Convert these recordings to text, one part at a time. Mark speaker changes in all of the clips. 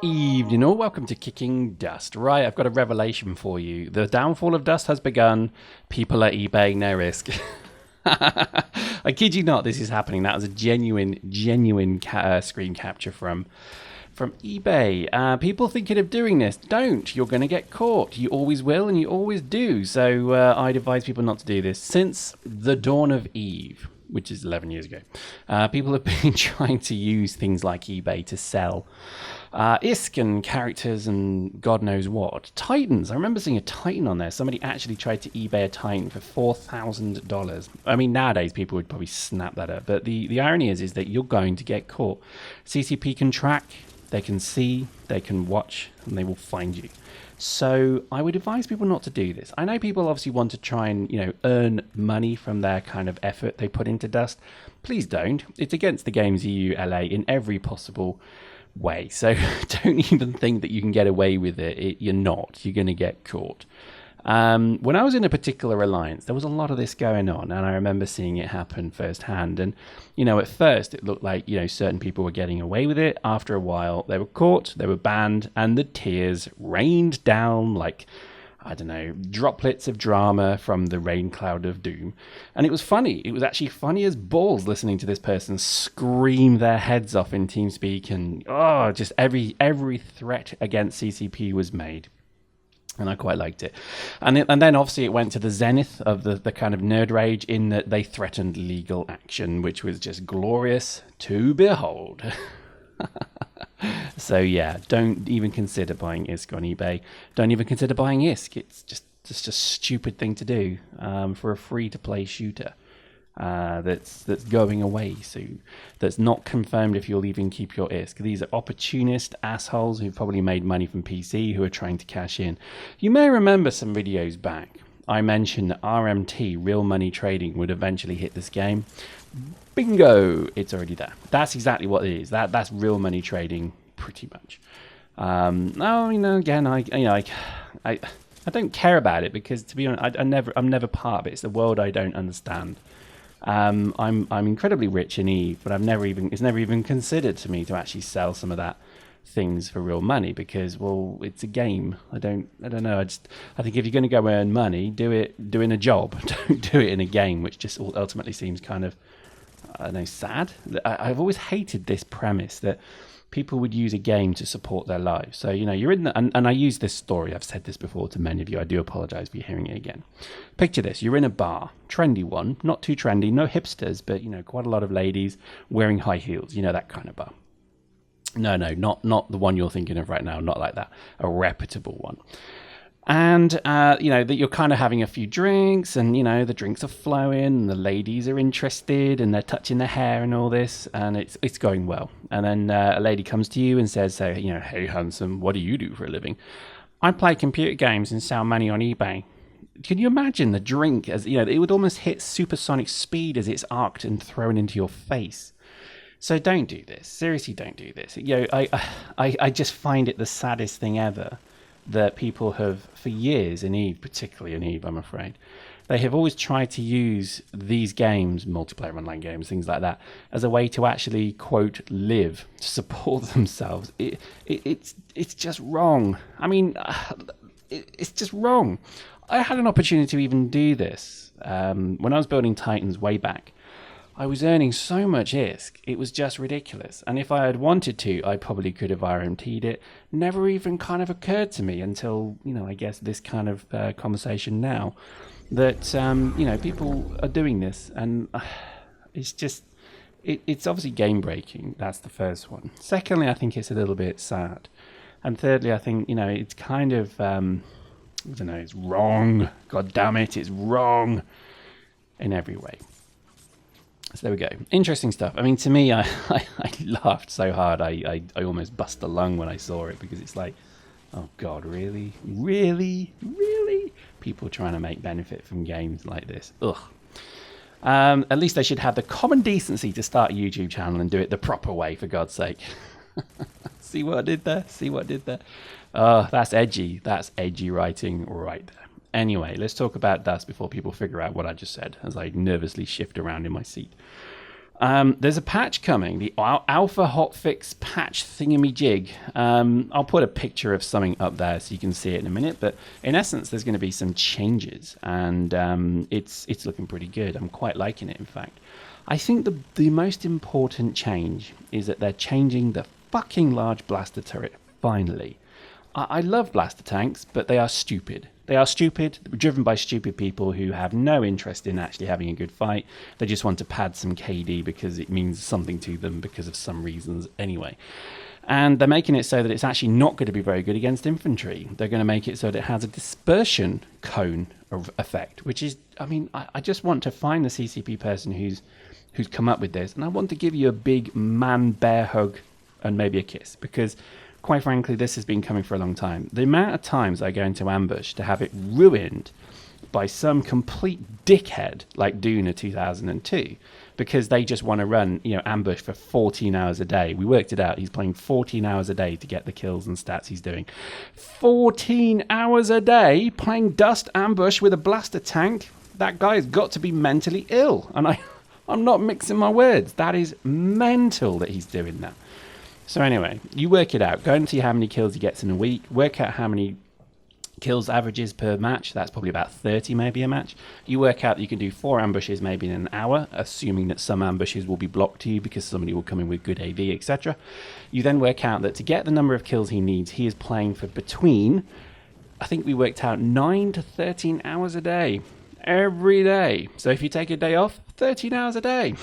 Speaker 1: Evening all, welcome to Kicking Dust. Right, I've got a revelation for you. The downfall of Dust has begun. People are eBaying their risk. I kid you not, this is happening. That was a genuine screen capture from eBay. People thinking of doing this, don't. You're going to get caught. You always will and you always do. So I'd advise people not to do this. Since the dawn of Eve, which is 11 years ago, people have been trying to use things like eBay to sell ISK and characters and God knows what. Titans. I remember seeing a Titan on there. Somebody actually tried to eBay a Titan for $4,000. I mean, nowadays people would probably snap that up. But the irony is that you're going to get caught. CCP can track, they can see, they can watch, and they will find you. So I would advise people not to do this. I know people obviously want to try and, earn money from their kind of effort they put into Dust. Please don't. It's against the Games EU LA in every possible way. So don't even think that you can get away with it. You're not. You're going to get caught. When I was in a particular alliance, there was a lot of this going on, and I remember seeing it happen firsthand. And, at first it looked like, certain people were getting away with it. After a while, they were caught, they were banned, and the tears rained down like, I don't know, droplets of drama from the rain cloud of doom. And it was funny. It was actually funny as balls listening to this person scream their heads off in TeamSpeak, and just every threat against CCP was made. And I quite liked it. And then obviously it went to the zenith of the kind of nerd rage in that they threatened legal action, which was just glorious to behold. So yeah, don't even consider buying ISK on eBay. Don't even consider buying ISK. It's just a stupid thing to do for a free-to-play shooter that's going away soon. That's not confirmed if you'll even keep your ISK. These are opportunist assholes who've probably made money from PC who are trying to cash in. You may remember some videos back I mentioned that RMT, real money trading, would eventually hit this game. Bingo! It's already there. That's exactly what it is. That's real money trading, pretty much. Again, I don't care about it because, to be honest, I'm never part of it. It's a world I don't understand. I'm incredibly rich in Eve, but it's never even considered to me to actually sell some of that things for real money because, well, it's a game. I don't know. I think if you're going to go earn money, do it doing a job. Don't do it in a game, which just ultimately seems kind of, I don't know, sad. I've always hated this premise that people would use a game to support their lives. So, you're in the, and I use this story. I've said this before to many of you. I do apologize for hearing it again. Picture this. You're in a bar, trendy one, not too trendy, no hipsters, but, quite a lot of ladies wearing high heels, that kind of bar. No, not the one you're thinking of right now, not like that. A reputable one. And, that you're kind of having a few drinks and, the drinks are flowing and the ladies are interested and they're touching their hair and all this and it's going well. And then a lady comes to you and says, hey, handsome, what do you do for a living? I play computer games and sell money on eBay. Can you imagine the drink as, it would almost hit supersonic speed as it's arced and thrown into your face. So don't do this. Seriously, don't do this. I just find it the saddest thing ever that people have, for years in Eve, particularly in Eve, I'm afraid, they have always tried to use these games, multiplayer online games, things like that, as a way to actually, quote, live, to support themselves. It's just wrong. I mean, it's just wrong. I had an opportunity to even do this when I was building Titans way back. I was earning so much ISK, it was just ridiculous. And if I had wanted to, I probably could have RMT'd it. Never even kind of occurred to me until, I guess this kind of conversation now, that, people are doing this. And it's just, it's obviously game breaking. That's the first one. Secondly, I think it's a little bit sad. And thirdly, I think, it's kind of, it's wrong. God damn it, it's wrong in every way. So there we go. Interesting stuff. I mean, to me, I laughed so hard. I almost bust a lung when I saw it because it's like, oh God, really? Really? Really? People trying to make benefit from games like this. Ugh. At least they should have the common decency to start a YouTube channel and do it the proper way, for God's sake. See what I did there? Oh, that's edgy. That's edgy writing right there. Anyway, let's talk about Dust before people figure out what I just said as I nervously shift around in my seat. There's a patch coming, the alpha hotfix patch thingamajig. I'll put a picture of something up there so you can see it in a minute. But in essence, there's going to be some changes, and it's looking pretty good. I'm quite liking it, in fact. I think the most important change is that they're changing the fucking large blaster turret, finally. I love blaster tanks, but they are stupid. They are stupid, driven by stupid people who have no interest in actually having a good fight. They just want to pad some KD because it means something to them because of some reasons anyway. And they're making it so that it's actually not going to be very good against infantry. They're going to make it so that it has a dispersion cone of effect, which is, I mean, I just want to find the CCP person who's come up with this, and I want to give you a big man bear hug and maybe a kiss, because quite frankly, this has been coming for a long time. The amount of times I go into ambush to have it ruined by some complete dickhead like Duna 2002, because they just want to run, ambush for 14 hours a day. We worked it out. He's playing 14 hours a day to get the kills and stats he's doing. 14 hours a day playing dust ambush with a blaster tank. That guy has got to be mentally ill. And I'm not mixing my words. That is mental that he's doing that. So anyway, you work it out. Go and see how many kills he gets in a week. Work out how many kills averages per match. That's probably about 30 maybe a match. You work out that you can do 4 ambushes maybe in an hour, assuming that some ambushes will be blocked to you because somebody will come in with good AV, etc. You then work out that to get the number of kills he needs, he is playing for between, I think we worked out 9 to 13 hours a day. Every day. So if you take a day off, 13 hours a day.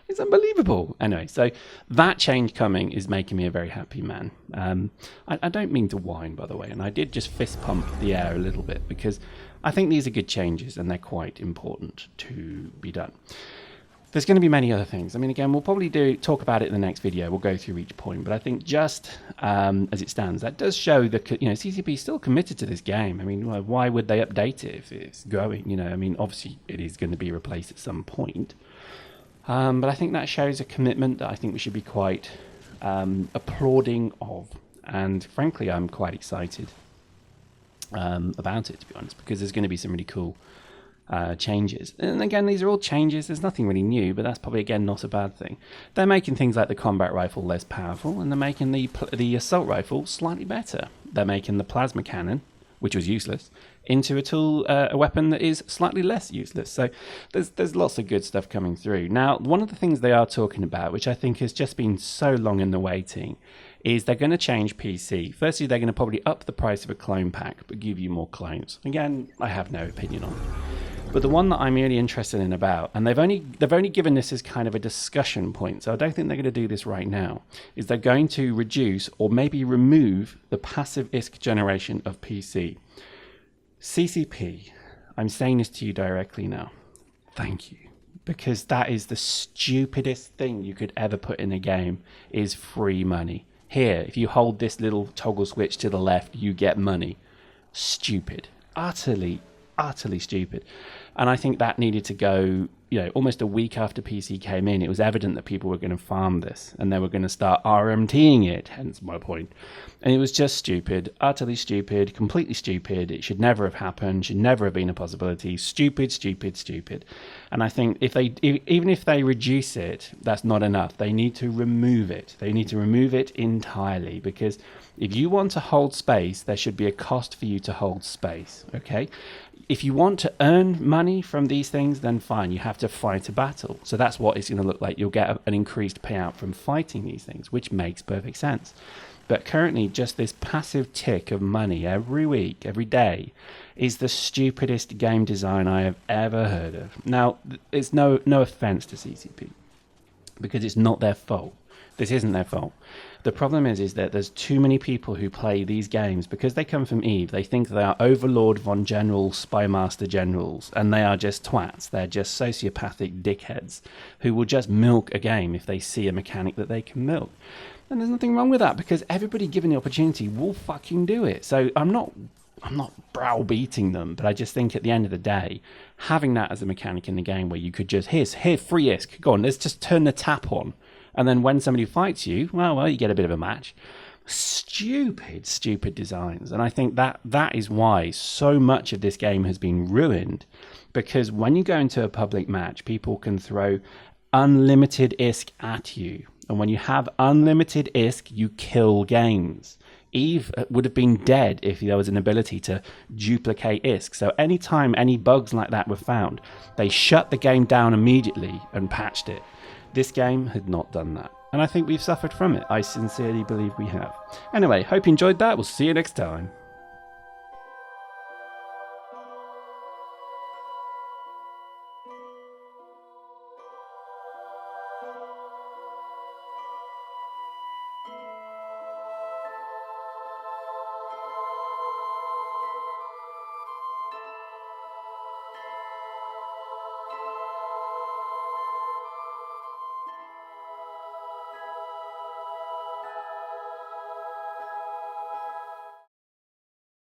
Speaker 1: It's unbelievable. Anyway, so that change coming is making me a very happy man. I don't mean to whine, by the way, and I did just fist pump the air a little bit because I think these are good changes and they're quite important to be done. There's going to be many other things. I mean, again, we'll probably talk about it in the next video. We'll go through each point, but I think just as it stands, that does show that CCP is still committed to this game. I mean, why would they update it if it's growing? I mean, obviously it is going to be replaced at some point. But I think that shows a commitment that I think we should be quite applauding of. And frankly, I'm quite excited about it, to be honest, because there's going to be some really cool changes. And again, these are all changes. There's nothing really new, but that's probably, again, not a bad thing. They're making things like the combat rifle less powerful, and they're making the assault rifle slightly better. They're making the plasma cannon, which was useless, into a weapon that is slightly less useless. So there's lots of good stuff coming through. Now, one of the things they are talking about, which I think has just been so long in the waiting, is they're going to change PC. Firstly, they're going to probably up the price of a clone pack, but give you more clones. Again, I have no opinion on it. But the one that I'm really interested in about, and they've only given this as kind of a discussion point, so I don't think they're going to do this right now, is they're going to reduce or maybe remove the passive ISK generation of PC. CCP, I'm saying this to you directly now. Thank you. Because that is the stupidest thing you could ever put in a game, is free money. Here, if you hold this little toggle switch to the left, you get money. Stupid. Utterly stupid. And I think that needed to go, almost a week after PC came in. It was evident that people were going to farm this and they were going to start RMTing it, hence my point. And it was just stupid, utterly stupid, completely stupid. It should never have happened, should never have been a possibility. Stupid. And I think even if they reduce it, that's not enough. They need to remove it. They need to remove it entirely, because if you want to hold space, there should be a cost for you to hold space, okay? If you want to earn money from these things, then fine, you have to fight a battle. So that's what it's going to look like. You'll get an increased payout from fighting these things, which makes perfect sense. But currently, just this passive tick of money every week, every day, is the stupidest game design I have ever heard of. Now, it's no offense to CCP, because it's not their fault. This isn't their fault. The problem is that there's too many people who play these games because they come from EVE. They think they are Overlord von General Spymaster Generals, and they are just twats. They're just sociopathic dickheads who will just milk a game if they see a mechanic that they can milk. And there's nothing wrong with that, because everybody given the opportunity will fucking do it. So I'm not browbeating them, but I just think at the end of the day, having that as a mechanic in the game where you could just, here, free ISK, go on, let's just turn the tap on. And then when somebody fights you, well, you get a bit of a match. Stupid designs. And I think that is why so much of this game has been ruined, because when you go into a public match, people can throw unlimited ISK at you. And when you have unlimited ISK, you kill games. Eve would have been dead if there was an ability to duplicate ISK. So anytime any bugs like that were found, they shut the game down immediately and patched it. This game had not done that. And I think we've suffered from it. I sincerely believe we have. Anyway, hope you enjoyed that. We'll see you next time.